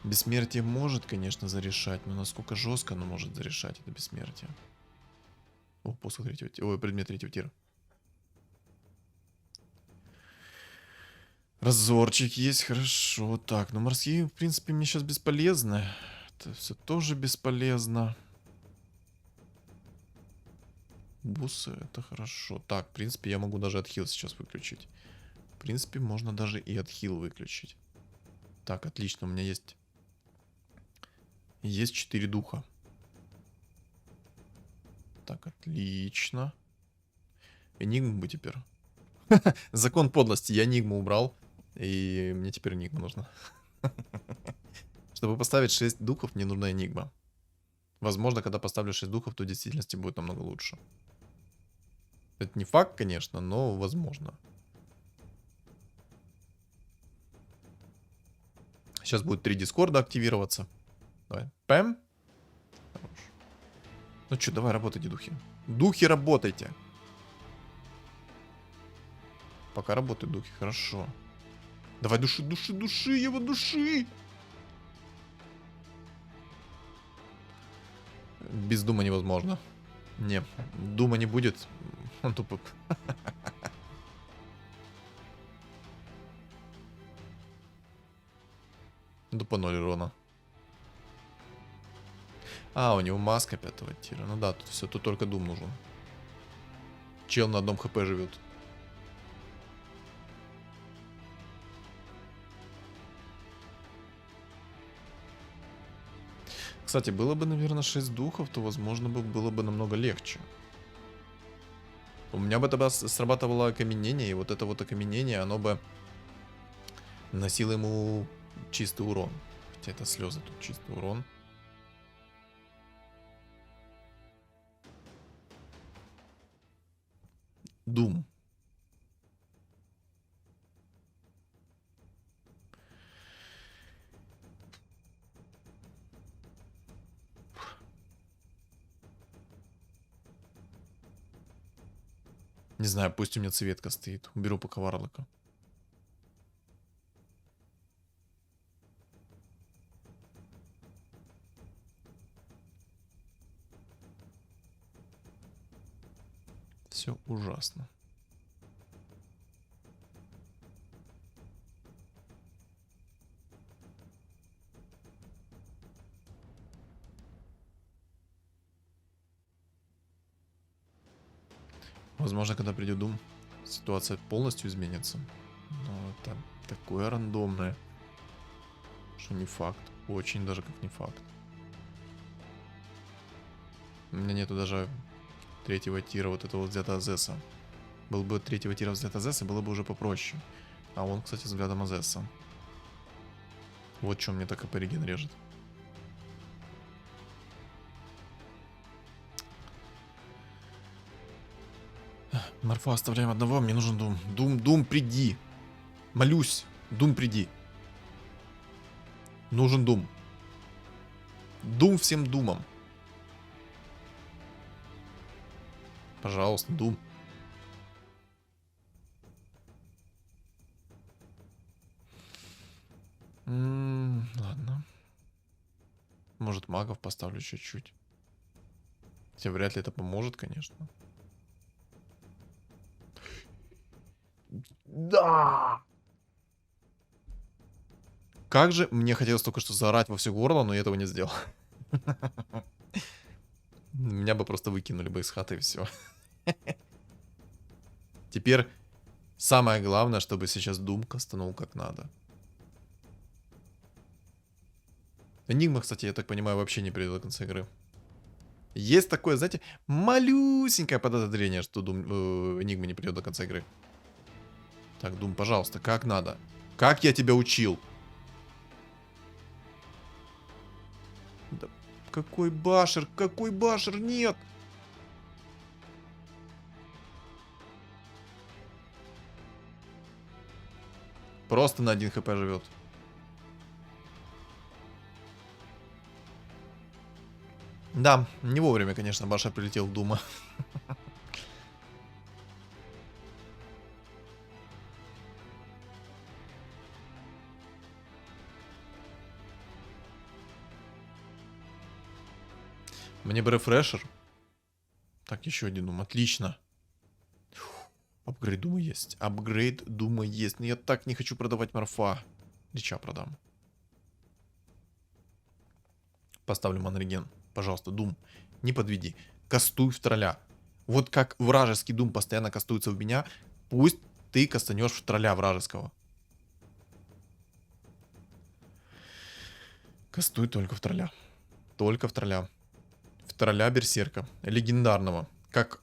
Бессмертие может, конечно, зарешать, но насколько жестко оно может зарешать это бессмертие. О, посох третьего тира. Ой, предмет третьего тира. Разорчик есть, хорошо. Так, ну морские, в принципе, мне сейчас бесполезны. Это все тоже бесполезно. Бусы, это хорошо. Так, в принципе, я могу даже отхил сейчас выключить. В принципе, можно даже и отхил выключить. Так, отлично, у меня есть... Есть 4 духа. Так, отлично. Энигму бы теперь. Закон подлости. Я энигму убрал. И мне теперь энигма нужна. Чтобы поставить 6 духов, мне нужна энигма. Возможно, когда поставлю 6 духов, то в действительности будет намного лучше. Это не факт, конечно, но возможно. Сейчас будет 3 дискорда активироваться. Давай. Пэм. Хорош. Ну что, давай работайте, духи. Духи, работайте. Пока работают духи, хорошо. Давай, души, души, души, его души. Без дума невозможно. Не, дума не будет. Он тупо... Тупо 0 урона. А, у него маска 5-го тира. Ну да, тут все, тут только дум нужен. Чел на одном хп живет. Кстати, было бы, наверное, 6 духов, то, возможно, было бы намного легче. У меня бы тогда срабатывало окаменение, и вот это вот окаменение, оно бы наносило ему чистый урон. Хотя это слезы, тут чистый урон. Дум. Не знаю, пусть у меня цветка стоит. Уберу пока варлока. Все ужасно. Возможно, когда придет Дум, ситуация полностью изменится. Но это такое рандомное, что не факт. Очень даже как не факт. У меня нету даже третьего тира вот этого взгляда Азеса. Был бы третьего тира взгляд Азеса, было бы уже попроще. А он, кстати, взглядом Азеса. Вот что мне так КП реген режет. Марфа, оставляем одного, мне нужен Дум. Дум, приди. Молюсь, Дум, приди. Нужен Дум. Дум всем Думам. Пожалуйста, Дум. Ладно. Может, магов поставлю чуть-чуть. Хотя вряд ли это поможет, конечно. Да! Как же мне хотелось только что заорать во все горло, но я этого не сделал. Меня бы просто выкинули бы из хаты и все. Теперь самое главное, чтобы сейчас Дум кастанул как надо. Энигма, кстати, я так понимаю, вообще не придет до конца игры. Есть такое, знаете, малюсенькое подозрение, что Энигма не придет до конца игры. Так, Дум, пожалуйста, как надо? Как я тебя учил? Да, какой башер? Какой башер? Нет! Просто на 1 хп живет. Да, не вовремя, конечно, башер прилетел в Дума. Мне бы рефрешер. Так, еще один Дум. Отлично. Апгрейд Дума есть. Апгрейд Дума есть. Но я так не хочу продавать морфа. Лича продам. Поставлю манреген. Пожалуйста, Дум, не подведи. Кастуй в тролля. Вот как вражеский Дум постоянно кастуется в меня, пусть ты кастанешь в тролля вражеского. Кастуй только в тролля. Только в тролля. В тролля берсерка. Легендарного. Как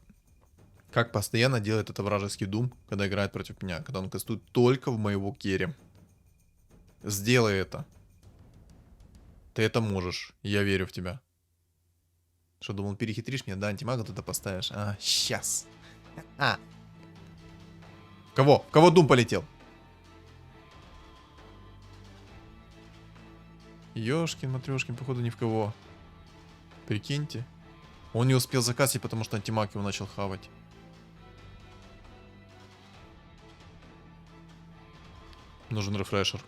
постоянно делает это вражеский Дум, когда играет против меня. Когда он кастует только в моего керри. Сделай это. Ты это можешь. Я верю в тебя. Что, думал, перехитришь меня? Да, антимага туда поставишь. А, сейчас. А. Кого? В кого Дум полетел? Ёшкин, матрёшкин, походу ни в кого. Прикиньте. Он не успел закасить, потому что антимаг его начал хавать. Нужен рефрешер.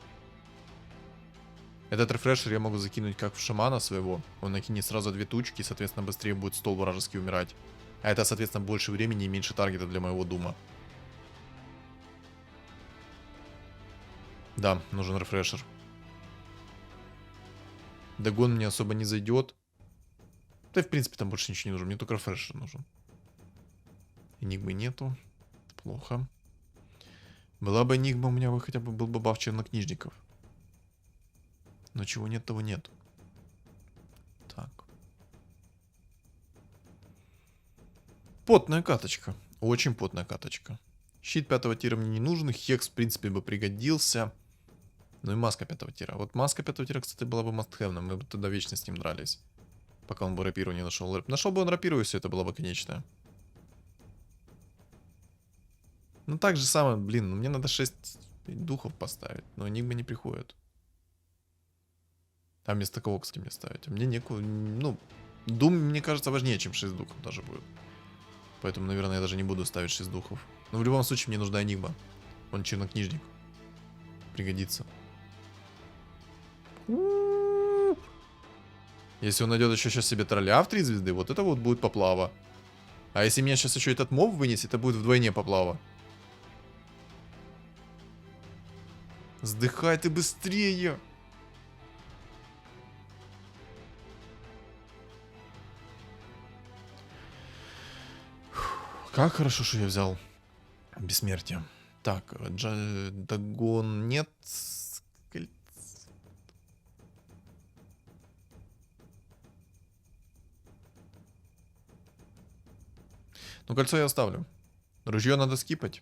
Этот рефрешер я могу закинуть как в шамана своего. Он накинет сразу 2 тучки, и, соответственно, быстрее будет стол вражеский умирать. А это, соответственно, больше времени и меньше таргета для моего Дума. Да, нужен рефрешер. Дагон мне особо не зайдет. Да и, в принципе, там больше ничего не нужно. Мне только рефрешер нужен. Энигмы нету. Плохо. Была бы энигма, у меня бы хотя бы был бы баф чернокнижников. Но чего нет, того нет. Так. Потная каточка. Очень потная каточка. Щит 5-го тира мне не нужен. Хекс, в принципе, бы пригодился. Ну и маска 5-го тира. Вот маска 5-го тира, кстати, была бы мастхевна. Мы бы тогда вечно с ним дрались. Пока он бы рапиру не нашел. Нашел бы он рапиру, и все это было бы конечное. Ну так же самое, блин, мне надо 6 духов поставить. Но энигмы не приходят. А вместо кого, кстати, мне ставить? Мне некую... Ну, Дум, мне кажется, важнее, чем 6 духов даже будет. Поэтому, наверное, я даже не буду ставить 6 духов. Но в любом случае мне нужна энигма. Он чернокнижник. Пригодится. Если он найдет еще сейчас себе тролля в 3 звезды, вот это вот будет поплава. А если меня сейчас еще этот моб вынесет, это будет вдвойне поплава. Сдыхай ты быстрее! Как хорошо, что я взял бессмертие. Так, Дагон нет. Ну, кольцо я оставлю. Ружье надо скипать.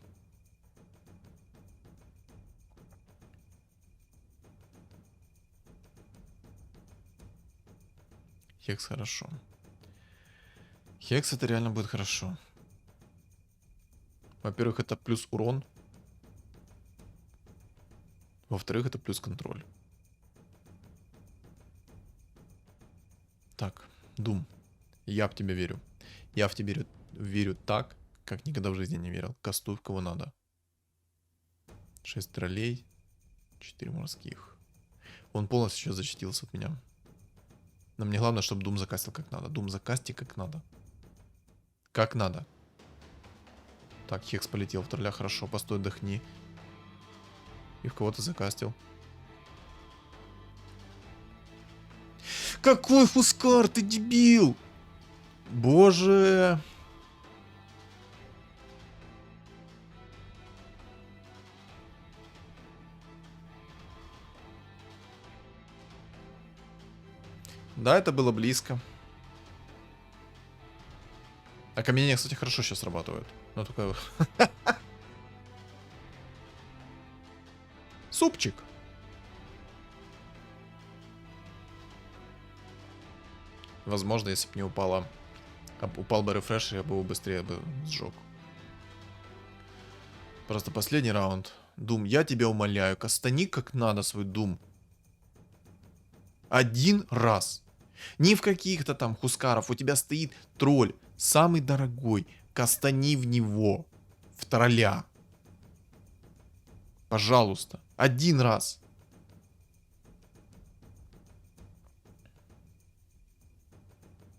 Хекс хорошо. Хекс это реально будет хорошо. Во-первых, это плюс урон. Во-вторых, это плюс контроль. Так, Дум, я в тебя верю. Я в тебя верю так, как никогда в жизни не верил. Кастуй в кого надо. 6 троллей, 4 морских. Он полностью сейчас защитился от меня. Но мне главное, чтобы Дум закастил как надо. Дум закасти как надо. Как надо. Так, Хекс полетел в тролля, хорошо. Постой, отдохни. И в кого ты закастил? Какой Хускар, ты дебил! Боже! Да, это было близко. Окаменение, кстати, хорошо сейчас срабатывает. Но только... Супчик. Возможно, если бы не упала... Упал бы рефреш, я бы его быстрее бы сжег. Просто последний раунд. Дум, я тебя умоляю, кастани как надо свой Дум. Один раз. Не в каких-то там хускаров. У тебя стоит тролль. Самый дорогой. Кастани в него. В тролля. Пожалуйста. Один раз.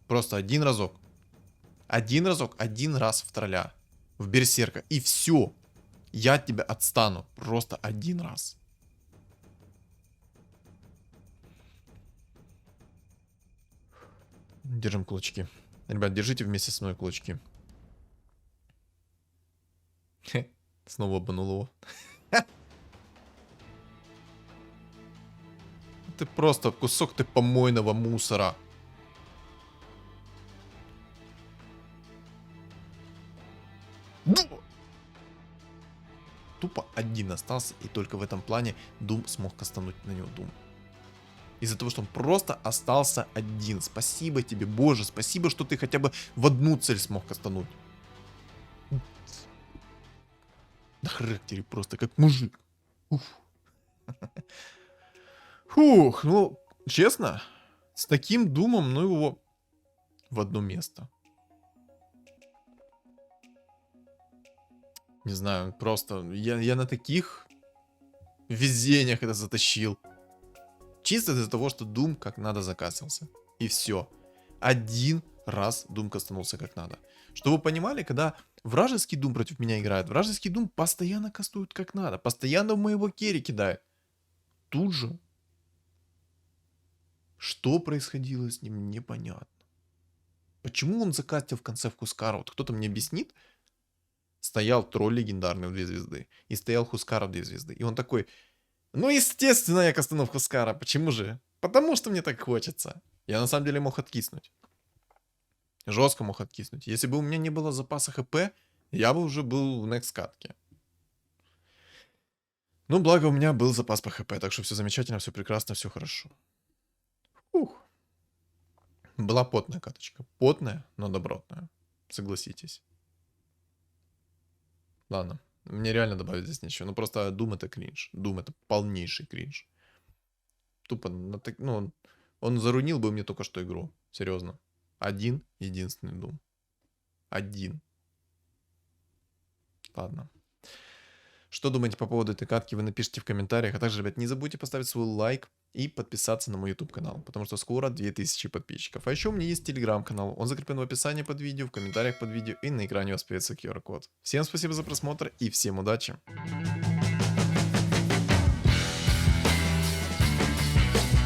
Просто один разок. Один разок. Один раз в тролля. В берсерка. И все. Я от тебя отстану. Просто один раз. Держим кулачки. Ребят, держите вместе со мной кулачки. Снова обманул его. Ты просто кусок ты помойного мусора. Тупо один остался, и только в этом плане Дум смог кастануть на него Дум. Из-за того, что он просто остался один. Спасибо тебе, боже, спасибо, что ты хотя бы в одну цель смог кастануть. На характере просто как мужик. Уф. Фух, ну, честно, с таким Думом, ну его в одно место. Не знаю, просто я на таких везениях это затащил. Чисто из-за того, что Дум как надо закасился. И все. Один раз Дум кастанулся как надо. Чтобы вы понимали, когда вражеский Дум против меня играет, вражеский Дум постоянно кастует как надо. Постоянно в моего керри кидает. Тут же. Что происходило с ним, непонятно. Почему он закастил в конце в Хускара? Вот кто-то мне объяснит? Стоял тролль легендарный в 2 звезды. И стоял Хускара в 2 звезды. И он такой... Ну, естественно, я кастану в Хускара. Почему же? Потому что мне так хочется. Я на самом деле мог откиснуть. Жестко мог откиснуть. Если бы у меня не было запаса ХП, я бы уже был в next катке. Ну, благо у меня был запас по ХП. Так что все замечательно, все прекрасно, все хорошо. Ух. Была потная каточка. Потная, но добротная. Согласитесь. Ладно. Мне реально добавить здесь нечего. Ну просто Doom это кринж. Doom это полнейший кринж. Тупо, ну, он зарунил бы мне только что игру. Серьезно. Один единственный Doom. Один. Ладно. Что думаете по поводу этой катки, вы напишите в комментариях. А также, ребят, не забудьте поставить свой лайк и подписаться на мой YouTube канал, потому что скоро 2000 подписчиков. А еще у меня есть телеграм-канал, он закреплен в описании под видео, в комментариях под видео и на экране у вас появится QR-код. Всем спасибо за просмотр и всем удачи!